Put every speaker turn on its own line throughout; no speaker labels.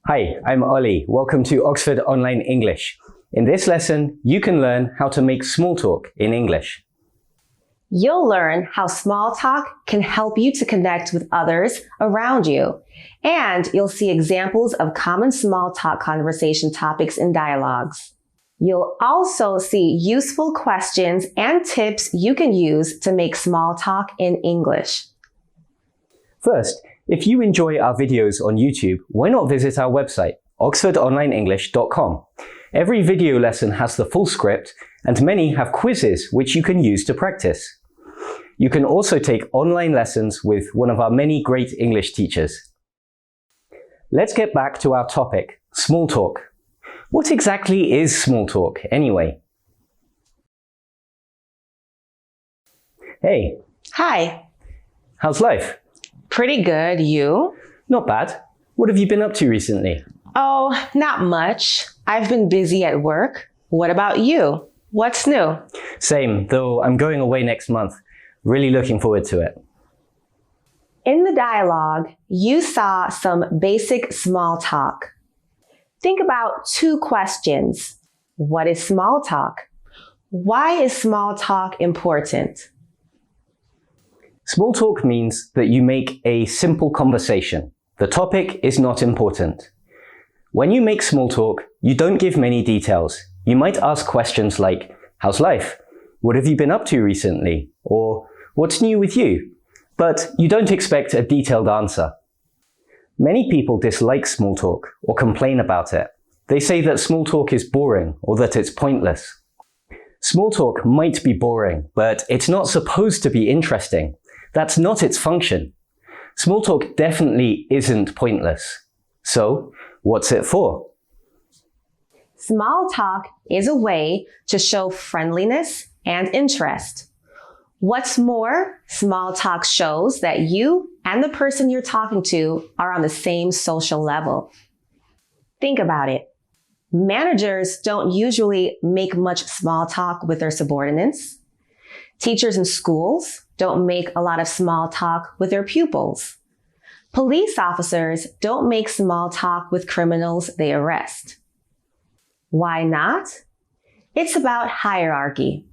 Hi, I'm Ollie. Welcome to Oxford Online English. In this lesson, you can learn how to make small talk in English.
You'll learn how small talk can help you to connect with others around you. And you'll see examples of common small talk conversation topics and dialogues. You'll also see useful questions and tips you can use to make small talk in English.
First, if you enjoy our videos on YouTube, why not visit our website, oxfordonlineenglish.com. Every video lesson has the full script, and many have quizzes which you can use to practice. You can also take online lessons with one of our many great English teachers. Let's get back to our topic, small talk. What exactly is small talk, anyway? Hey.
Hi.
How's life?
Pretty good. You?
Not bad. What have you been up to recently?
Oh, not much. I've been busy at work. What about you? What's new?
Same, though I'm going away next month. Really looking forward to it.
In the dialogue, you saw some basic small talk. Think about two questions. What is small talk? Why is small talk important?
Small talk means that you make a simple conversation. The topic is not important. When you make small talk, you don't give many details. You might ask questions like, how's life? What have you been up to recently? Or, what's new with you? But you don't expect a detailed answer. Many people dislike small talk or complain about it. They say that small talk is boring or that it's pointless. Small talk might be boring, but it's not supposed to be interesting. That's not its function. Small talk definitely isn't pointless. So, what's it for?
Small talk is a way to show friendliness and interest. What's more, small talk shows that you and the person you're talking to are on the same social level. Think about it. Managers don't usually make much small talk with their subordinates. Teachers in schools don't make a lot of small talk with their pupils. Police officers don't make small talk with criminals they arrest. Why not? It's about hierarchy.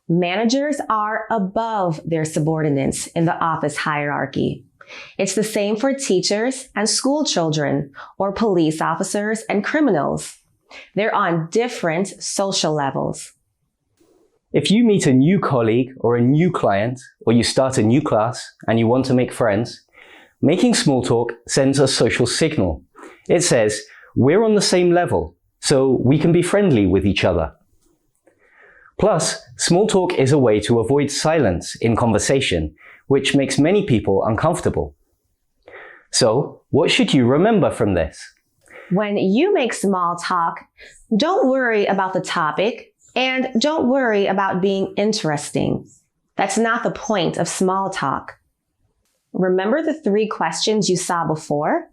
Managers are above their subordinates in the office hierarchy. It's the same for teachers and school children, or police officers and criminals. They're on different social levels.
If you meet a new colleague or a new client, or you start a new class and you want to make friends, making small talk sends a social signal. It says, we're on the same level, so we can be friendly with each other. Plus, small talk is a way to avoid silence in conversation, which makes many people uncomfortable. So, what should you remember from this?
When you make small talk, don't worry about the topic and don't worry about being interesting. That's not the point of small talk. Remember the 3 questions you saw before?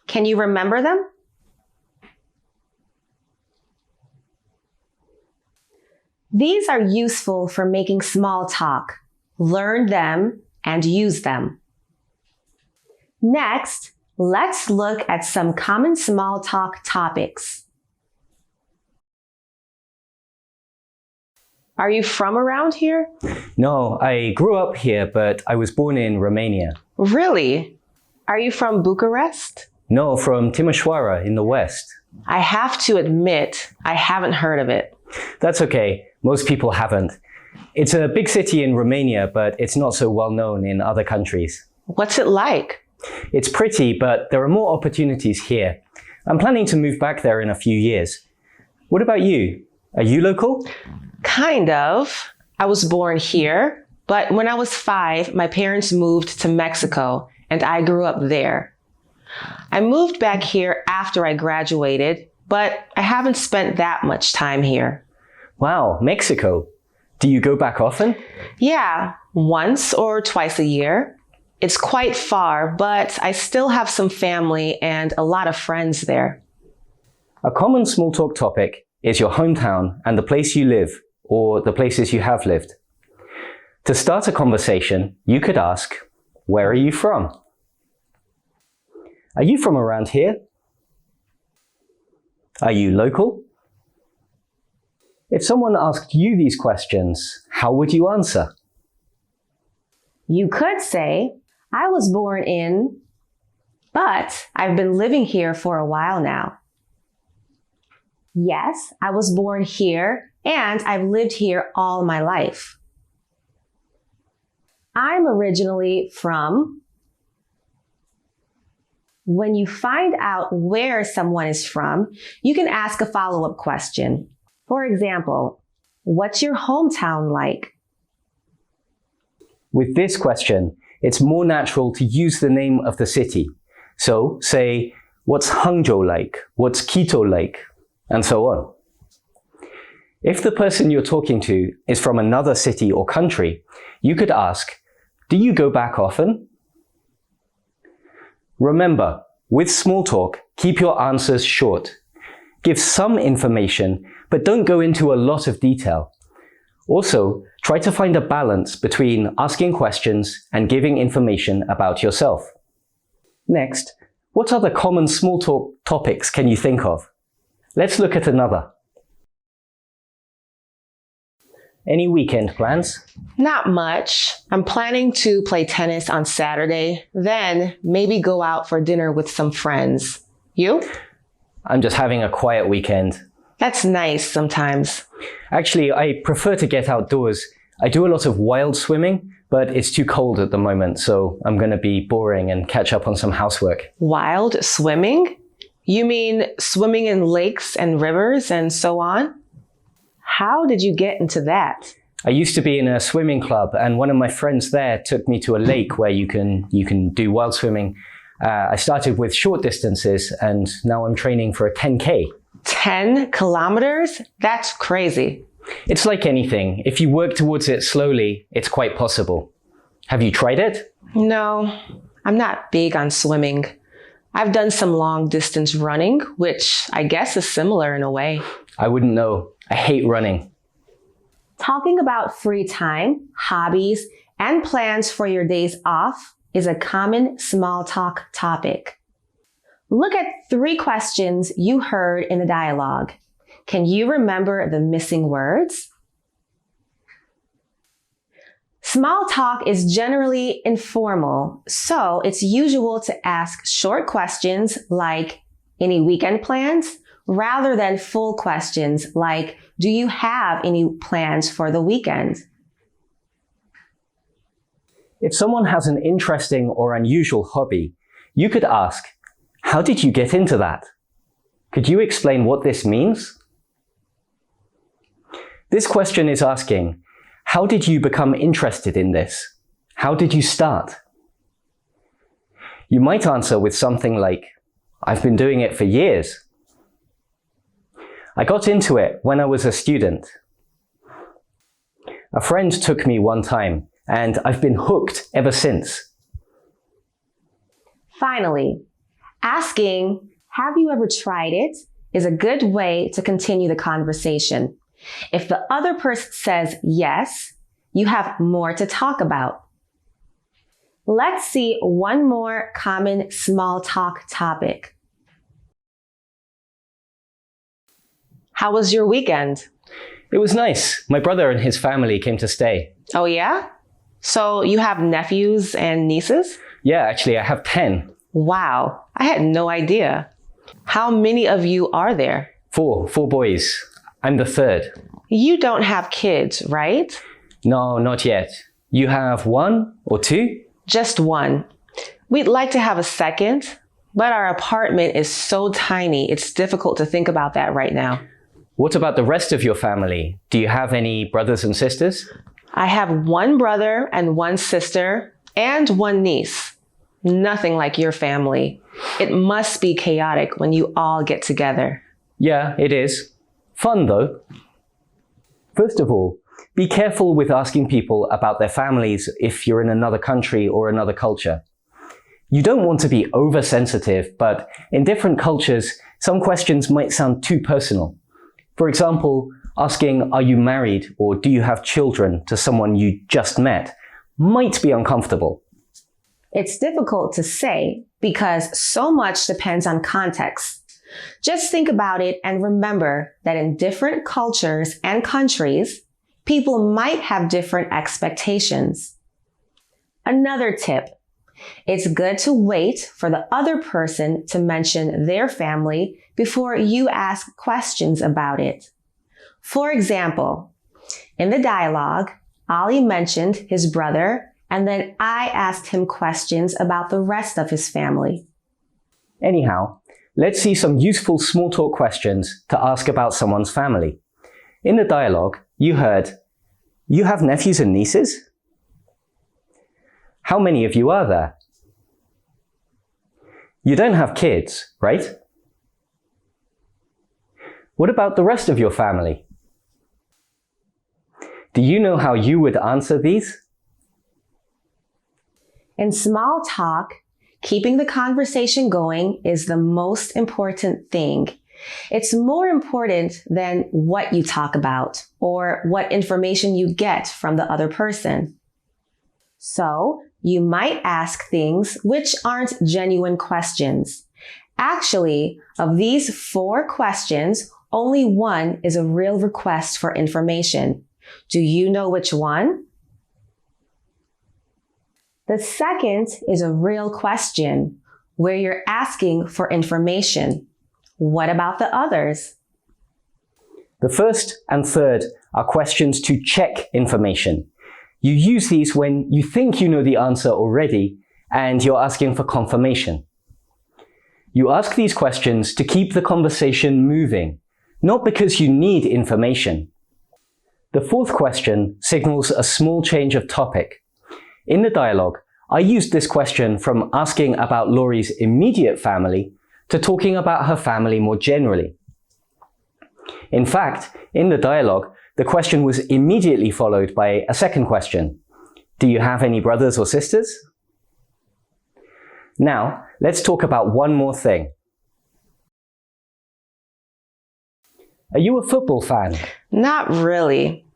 Can you remember them? These are useful for making small talk. Learn them and use them. Next, let's look at some common small talk topics. Are you from around here?
No, I grew up here, but I was born in Romania.
Really? Are you from Bucharest?
No, from Timișoara in the west.
I have to admit, I haven't heard of it.
That's okay. Most people haven't. It's a big city in Romania, but it's not so well known in other countries.
What's it like?
It's pretty, but there are more opportunities here. I'm planning to move back there in a few years. What about you? Are you local?
Kind of. I was born here, but when I was 5, my parents moved to Mexico, and I grew up there. I moved back here after I graduated, but I haven't spent that much time here.
Wow, Mexico. Do you go back often?
Yeah, once or twice a year. It's quite far, but I still have some family and a lot of friends there.
A common small talk topic is your hometown and the place you live, or the places you have lived. To start a conversation, you could ask, where are you from? Are you from around here? Are you local? If someone asked you these questions, how would you answer?
You could say, I was born in, but I've been living here for a while now. Yes, I was born here and I've lived here all my life. I'm originally from. When you find out where someone is from, you can ask a follow-up question. For example, what's your hometown like?
With this question, it's more natural to use the name of the city. So say, what's Hangzhou like? What's Quito like? And so on. If the person you're talking to is from another city or country, you could ask, do you go back often? Remember, with small talk, keep your answers short. Give some information, but don't go into a lot of detail. Also, try to find a balance between asking questions and giving information about yourself. Next, what other common small talk topics can you think of? Let's look at another. Any weekend plans?
Not much. I'm planning to play tennis on Saturday, then maybe go out for dinner with some friends. You?
I'm just having a quiet weekend.
That's nice sometimes.
Actually, I prefer to get outdoors. I do a lot of wild swimming, but it's too cold at the moment, so I'm going to be boring and catch up on some housework.
Wild swimming? You mean swimming in lakes and rivers and so on? How did you get into that?
I used to be in a swimming club, and one of my friends there took me to a lake where you can do wild swimming. I started with short distances, and now I'm training for a 10K.
10 kilometers? That's crazy.
It's like anything. If you work towards it slowly, it's quite possible. Have you tried it?
No, I'm not big on swimming. I've done some long distance running, which I guess is similar in a way.
I wouldn't know. I hate running.
Talking about free time, hobbies, and plans for your days off is a common small talk topic. Look at 3 questions you heard in the dialogue. Can you remember the missing words? Small talk is generally informal, so it's usual to ask short questions like, any weekend plans? Rather than full questions like, do you have any plans for the weekend?
If someone has an interesting or unusual hobby, you could ask, how did you get into that? Could you explain what this means? This question is asking, how did you become interested in this? How did you start? You might answer with something like, I've been doing it for years. I got into it when I was a student. A friend took me one time, and I've been hooked ever since.
Finally, asking, have you ever tried it, is a good way to continue the conversation. If the other person says yes, you have more to talk about. Let's see one more common small talk topic. How was your weekend?
It was nice. My brother and his family came to stay.
Oh yeah? So you have nephews and nieces?
Yeah, actually, I have 10.
Wow, I had no idea. How many of you are there?
4 boys. I'm the third.
You don't have kids, right?
No, not yet. You have 1 or 2?
Just 1. We'd like to have a second, but our apartment is so tiny, it's difficult to think about that right now.
What about the rest of your family? Do you have any brothers and sisters?
I have 1 brother and 1 sister and 1 niece. Nothing like your family. It must be chaotic when you all get together.
Yeah, it is. Fun though. First of all, be careful with asking people about their families if you're in another country or another culture. You don't want to be oversensitive, but in different cultures, some questions might sound too personal. For example, asking, are you married or do you have children to someone you just met might be uncomfortable.
It's difficult to say because so much depends on context. Just think about it and remember that in different cultures and countries, people might have different expectations. Another tip. It's good to wait for the other person to mention their family before you ask questions about it. For example, in the dialogue, Ali mentioned his brother, and then I asked him questions about the rest of his family.
Anyhow, let's see some useful small talk questions to ask about someone's family. In the dialogue, you heard, "You have nephews and nieces? How many of you are there? You don't have kids, right? What about the rest of your family?" Do you know how you would answer these?
In small talk, keeping the conversation going is the most important thing. It's more important than what you talk about or what information you get from the other person. So, you might ask things which aren't genuine questions. Actually, of these 4 questions, only one is a real request for information. Do you know which one? The second is a real question, where you're asking for information. What about the others?
The first and third are questions to check information. You use these when you think you know the answer already and you're asking for confirmation. You ask these questions to keep the conversation moving, not because you need information. The fourth question signals a small change of topic. In the dialogue, I used this question from asking about Laurie's immediate family to talking about her family more generally. In fact, in the dialogue, the question was immediately followed by a second question. Do you have any brothers or sisters? Now, let's talk about one more thing. Are you a football fan?
Not really.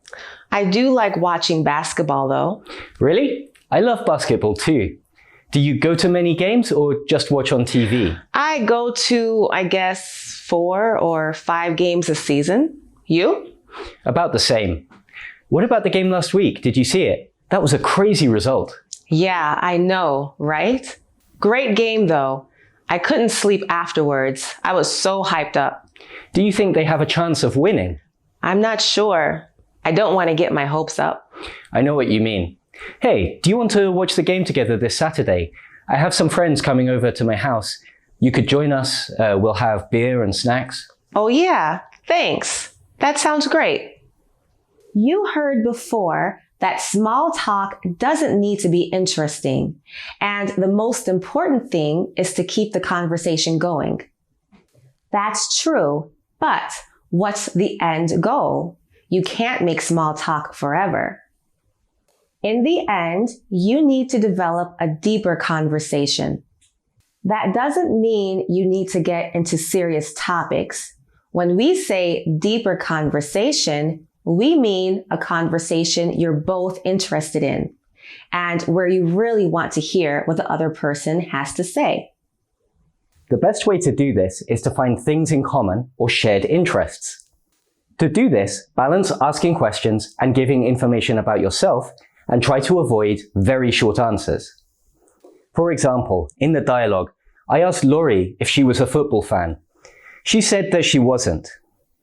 I do like watching basketball though.
Really? I love basketball too. Do you go to many games or just watch on TV?
I go to, 4 or 5 games a season. You?
About the same. What about the game last week? Did you see it? That was a crazy result.
Yeah, I know, right? Great game though. I couldn't sleep afterwards. I was so hyped up.
Do you think they have a chance of winning?
I'm not sure. I don't want to get my hopes up.
I know what you mean. Hey, do you want to watch the game together this Saturday? I have some friends coming over to my house. You could join us. We'll have beer and snacks.
Oh yeah, thanks. That sounds great. You heard before that small talk doesn't need to be interesting, and the most important thing is to keep the conversation going. That's true, but what's the end goal? You can't make small talk forever. In the end, you need to develop a deeper conversation. That doesn't mean you need to get into serious topics. When we say deeper conversation, we mean a conversation you're both interested in and where you really want to hear what the other person has to say.
The best way to do this is to find things in common or shared interests. To do this, balance asking questions and giving information about yourself and try to avoid very short answers. For example, in the dialogue, I asked Laurie if she was a football fan. She said that she wasn't.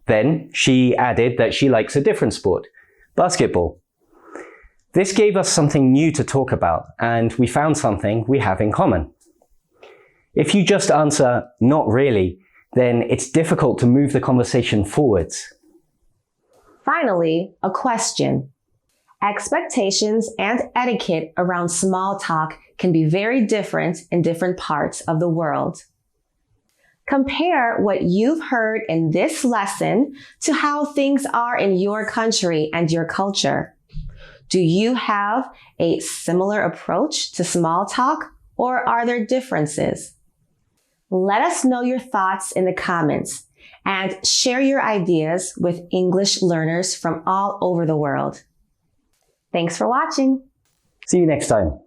Then she added that she likes a different sport, basketball. This gave us something new to talk about, and we found something we have in common. If you just answer, "not really," then it's difficult to move the conversation forwards.
Finally, a question. Expectations and etiquette around small talk can be very different in different parts of the world. Compare what you've heard in this lesson to how things are in your country and your culture. Do you have a similar approach to small talk, or are there differences? Let us know your thoughts in the comments and share your ideas with English learners from all over the world. Thanks for watching.
See you next time.